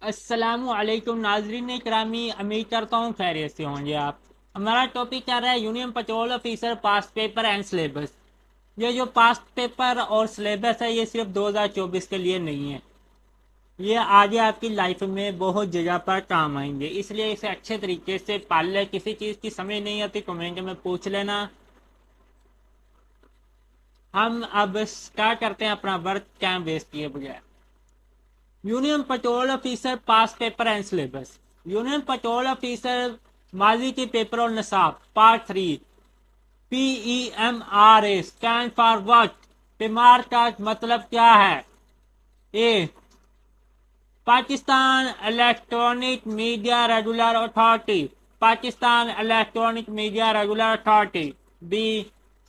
السلام علیکم ناظرین اکرامی، امید کرتا ہوں خیریت سے ہوں گے آپ۔ ہمارا ٹاپک چل رہا ہے union patrol officer past paper and syllabus. یہ جو پاسٹ پیپر اور سلیبس ہے یہ صرف 2024 کے لیے نہیں ہے، یہ آگے آپ کی لائف میں بہت جگہ پر کام آئیں گے، اس لیے اسے اچھے طریقے سے پال لیں۔ کسی چیز کی سمجھ نہیں آتی کمنٹ میں پوچھ لینا۔ ہم اب اسٹارٹ کرتے ہیں اپنا ورک ٹائم ویسٹ کیے بغیر۔ Union patrol officer pass paper and syllabus. Union patrol officer ماضی کے پیپر اور نصاب part 3۔ PEMRA stand for what? PEMRA کا مطلب کیا ہے؟ A, Pakistan electronic media regular authority, Pakistan electronic media regular authority. B,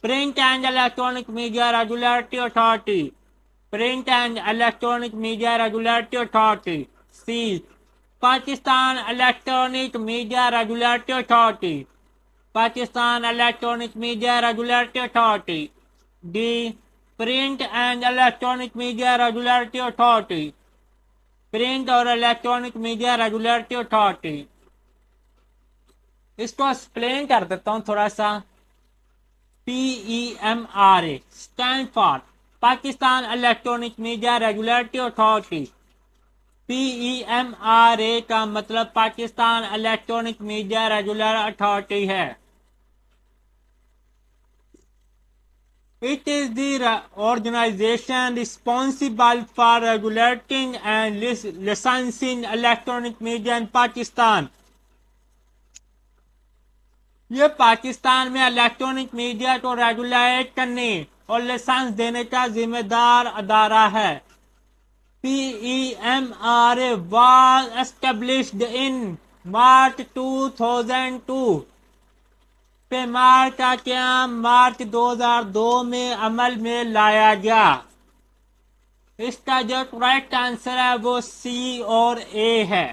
print and electronic media regulatory authority, print and electronic media regulatory authority. C, Pakistan electronic media regulatory authority, Pakistan electronic media regulatory authority. D, print and electronic media regulatory authority, print اور electronic media regulatory authority. اس کو explain کر دیتا ہوں تھوڑا سا۔ PEMRA stand for Pakistan electronic media regulatory authority. PEMRA کا مطلب Pakistan electronic media regular authority ہے۔ It is the organization responsible for regulating and licensing electronic media in Pakistan۔ یہ پاکستان میں الیکٹرانک میڈیا کو ریگولیٹ کرنے اور لائسنس دینے کا ذمہ دار ادارہ ہے۔ PEMRA was established in March 2002۔ پیمار کا قیام مارچ 2002 میں عمل میں لایا گیا۔ اس کا جو کریکٹ آنسر ہے وہ سی اور اے ہے۔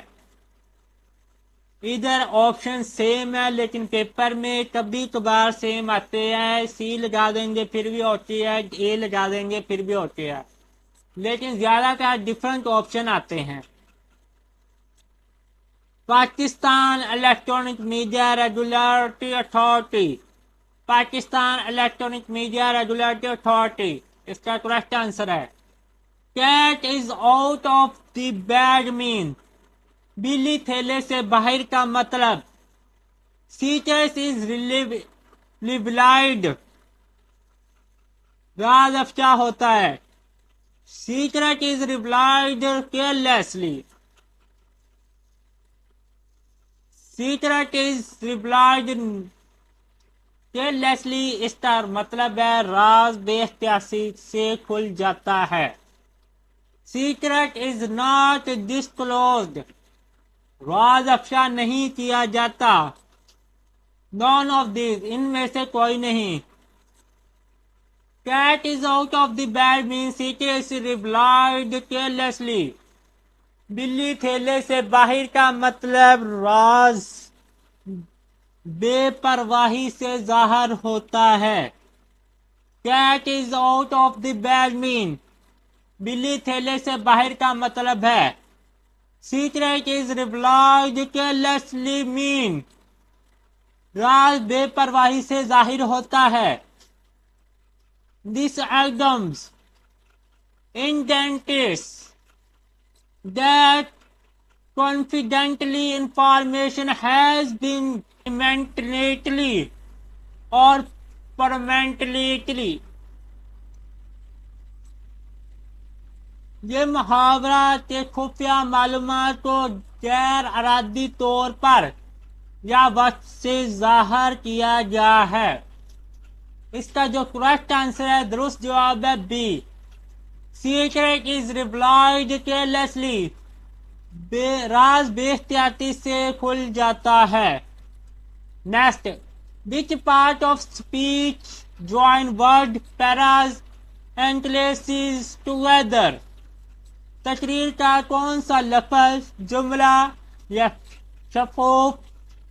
ادھر آپشن سیم ہے لیکن پیپر میں کبھی کبھار سیم آتے ہیں، سی لگا دیں گے پھر بھی ہوتی ہے، اے لگا دیں گے پھر بھی ہوتی ہے، لیکن زیادہ تر ڈفرنٹ آپشن آتے ہیں۔ Pakistan electronic media regulatory authority, Pakistan electronic media regulatory authority, اس کا کریکٹ آنسر ہے۔ Cat is out of the bag mean, بلی تھیلے سے باہر کا مطلب۔ سیکرٹ از ریویلڈ، راز افشا ہوتا ہے۔ Secret is revealed carelessly, secret is revealed carelessly, اس کا مطلب ہے راز بے احتیاطی سے کھل جاتا ہے۔ سیکرٹ از ناٹ ڈسکلوزڈ، راز افشا نہیں کیا جاتا۔ نون آف دیز، ان میں سے کوئی نہیں۔ Cat is out of the bag mean secret is revealed carelessly, بلی تھیلے سے باہر کا مطلب راز بے پرواہی سے ظاہر ہوتا ہے۔ Cat is out of the bag mean, بلی تھیلے سے باہر کا مطلب ہے secret is revealed carelessly mean, راز بے پرواہی سے ظاہر ہوتا ہے۔ This albums indicates that confidentially information has been permanently or permanently۔ یہ محاورہ کے خفیہ معلومات کو غیر ارادی طور پر یا وقت سے ظاہر کیا گیا ہے۔ اس کا جو کریکٹ آنسر ہے، درست جواب ہے B, secret is revealed carelessly, راز بے احتیاطی سے کھل جاتا ہے۔ Next, which part of speech join word phrases and clauses together? تقریر کا کون سا لفظ، جملہ یا صفوف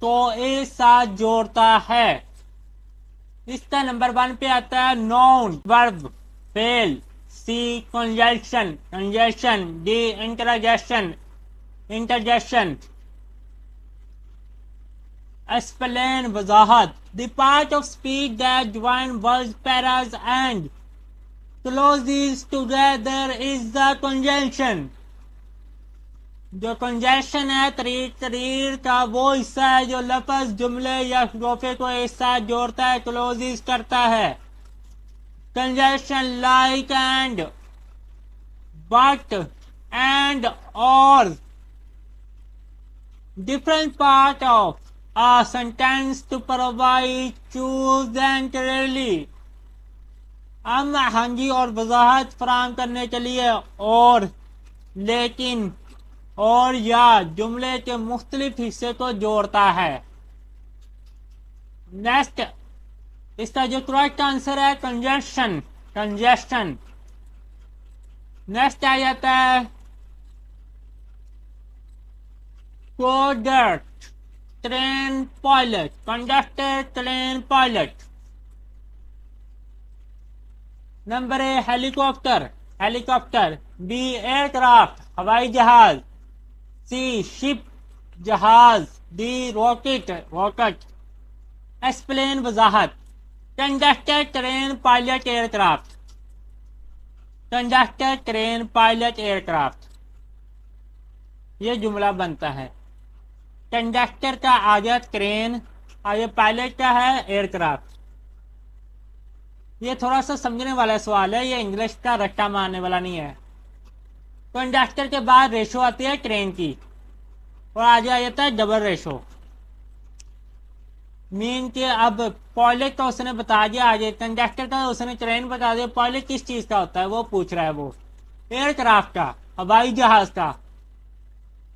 کو ایک ساتھ جوڑتا ہے؟ اس کا نمبر 1 پہ آتا ہے نون، ورب، فعل۔ سی، کنجنکشن، ڈی، انٹرگیشن، interjection, explain, وضاحت. The part of speech that join words, paras and clauses together is the conjunction. جو کنجیشن ہے تریر کا وہ حصہ ہے جو لفظ جملے یا حروفے کو ایک ساتھ جوڑتا ہے کلوزز کرتا ہے. Congestion like and but and اور different part of a sentence to provide choose and clearly. ہم ہاں جی اور وضاحت فراہم کرنے کے لیے اور لیکن اور یا جملے کے مختلف حصے کو جوڑتا ہے. نیکسٹ اس کا جو کریکٹ آنسر ہے کنجیشن. کنجیشن. نیکسٹ آ جاتا ہے conduct train pilot. Conductor train pilot. Number A helicopter. Helicopter. B aircraft ہوائی جہاز. سی شپ جہاز. D rocket rocket. ایکسپلین وضاحت. Conductor train pilot aircraft. Conductor train pilot aircraft. یہ جملہ بنتا ہے. کنڈکٹر کا آگے کرین آگے پائلٹ کا ہے ایئر کرافٹ. یہ تھوڑا سا سمجھنے والا سوال ہے, یہ انگلش کا رٹا مارنے والا نہیں ہے. کنڈکٹر کے بعد ریشو آتی ہے کرین کی اور آگے آ جاتا ہے ڈبل ریشو. مین کہ اب پائلٹ کا اس نے بتا دیا, آگے کنڈکٹر کا اس نے کرین بتا دیا. پائلٹ کس چیز کا ہوتا ہے وہ پوچھ رہا ہے, وہ ایئر کرافٹ کا ہوائی جہاز کا.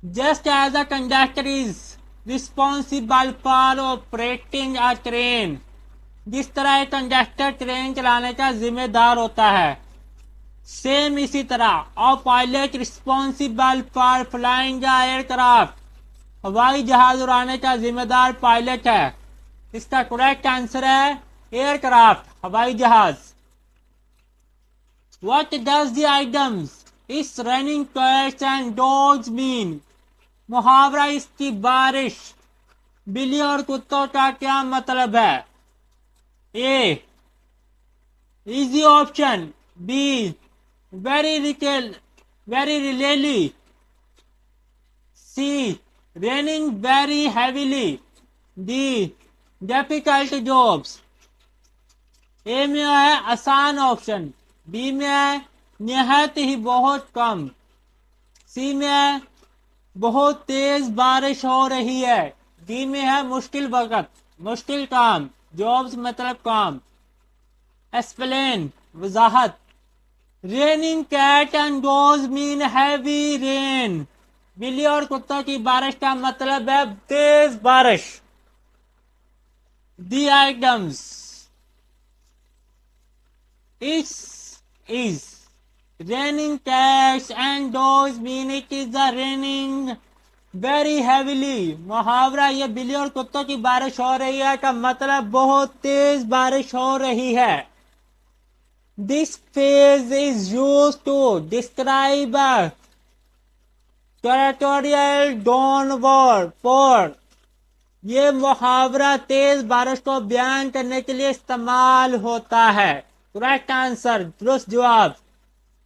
Just as a conductor is responsible for operating a train, جس طرح ایک کنڈکٹر ٹرین چلانے کا ذمہ دار ہوتا ہے, سیم اسی طرح اور pilot responsible for flying the aircraft, ہوائی جہاز اڑانے کا ذمہ دار پائلٹ ہے. اس کا کریکٹ آنسر ہے ایئر کرافٹ ہوائی جہاز. What does the items is raining cats and dogs mean? محاورہ اس کی بارش بلی اور کتوں کا کیا مطلب ہے؟ A easy option. B very really. C raining very heavily. D difficult jobs. A میں ہے آسان آپشن. بی میں ہے نہایت ہی بہت کم. سی میں ہے بہت تیز بارش ہو رہی ہے. ڈی میں ہے مشکل وقت مشکل کام. جابس مطلب کام. ایکسپلین وضاحت. Raining cat and dogs mean heavy rain. بلی اور کتوں کی بارش کا مطلب ہے تیز بارش. The items is raining cats and dogs mean it is the raining very heavily. محاورہ یہ بلی اور کتوں کی بارش ہو رہی ہے کا مطلب بہت تیز بارش ہو رہی ہے. This phrase is used to describe a territorial downpour. یہ محاورہ تیز بارش کو بیان کرنے کے لیے استعمال ہوتا ہے. کریکٹ آنسر درست جواب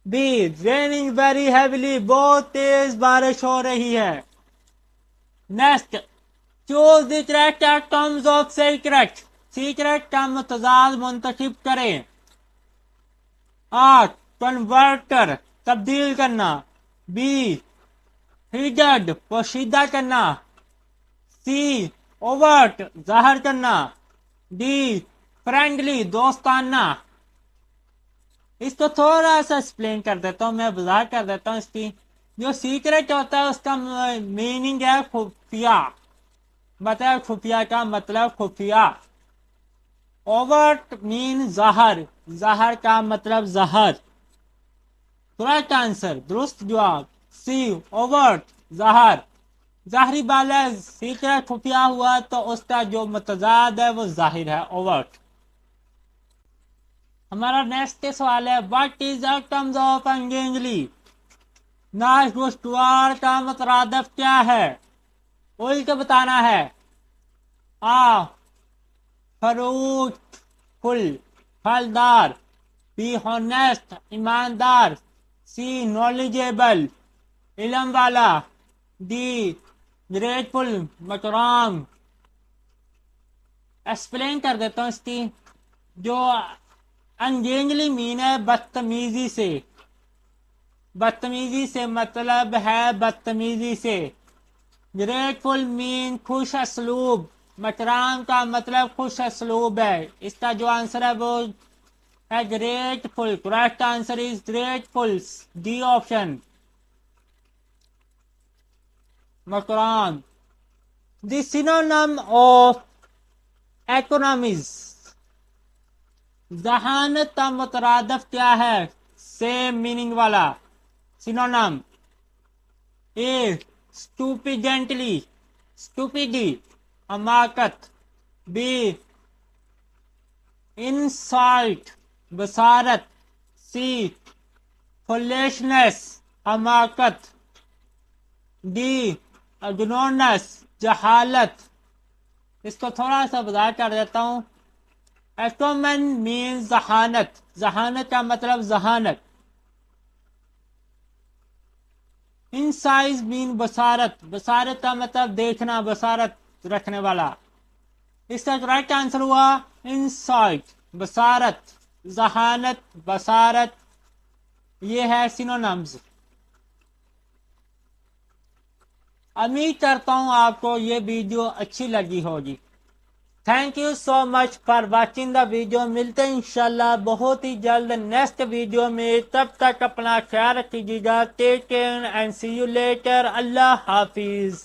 بی ریننگ ویری ہیویلی بہت تیز بارش ہو رہی ہے. Next choose the correct آؤٹکمز of secret. Secret کا متضاد منتخب کریں. آ کنورٹر تبدیل کرنا. بی ہیڈڈ پوشیدہ کرنا. سی اوورٹ ظاہر کرنا. ڈی فرینڈلی دوستانہ. اس کو تھوڑا سا ایکسپلین کر دیتا ہوں, میں وضاحت کر دیتا ہوں. اس کی جو سیکرٹ ہوتا ہے اس کا میننگ ہے خفیہ. مطلب خفیہ کا مطلب خفیہ. اوورٹ مین ظاہر. ظاہر کا مطلب ظاہر. کریکٹ آنسر درست جواب سی اوورٹ ظاہر. ظاہری بات ہے سیکرٹ خفیہ ہوا تو اس کا جو متضاد ہے وہ ظاہر ہے اوورٹ. ہمارا نیکسٹ سوال ہے واٹ از آؤٹکمز آف انگیجلی. ناشگفتوار کا مترادف کیا ہے؟ الٹ بتانا ہے. آ فروٹ فل پھلدار. بی ہونیسٹ ایماندار. سی نالجیبل علم والا. D grateful محترام. ایکسپلین کر دیتا ہوں اس کی. جو انگینگلی مین ہے بدتمیزی سے. بدتمیزی سے مطلب ہے بدتمیزی سے. گریٹفل مین خوش اسلوب. محترام کا مطلب خوش اسلوب ہے. اس کا جو آنسر ہے وہ ہے grateful. Correct answer is grateful. D option محترام. The synonym of acumens. ذہانت کا مترادف کیا ہے؟ سیم میننگ والا سینونیم. اے اسٹوپیڈنٹلی اسٹوپیڈی حماقت. B insight بصارت. سی فولیشنس حماقت. ڈی اگنورنس جہالت. اس کو تھوڑا سا وضاحت کر دیتا ہوں. ایکومن مین ذہانت. ذہانت کا مطلب ذہانت. انسائز مین بصارت. بصارت کا مطلب دیکھنا، بصارت رکھنے والا. اس کا کریکٹ آنسر ہوا انسائٹ. بصارت، ذہانت، بصارت یہ ہے سینونیمز. امید کرتا ہوں آپ کو یہ ویڈیو اچھی لگی ہوگی. Thank you so much for watching the video. ملتے ہیں انشاءاللہ بہت ہی جلد نیکسٹ ویڈیو میں. تب تک اپنا خیال رکھیے گا. Take care and see you later. اللہ حافظ.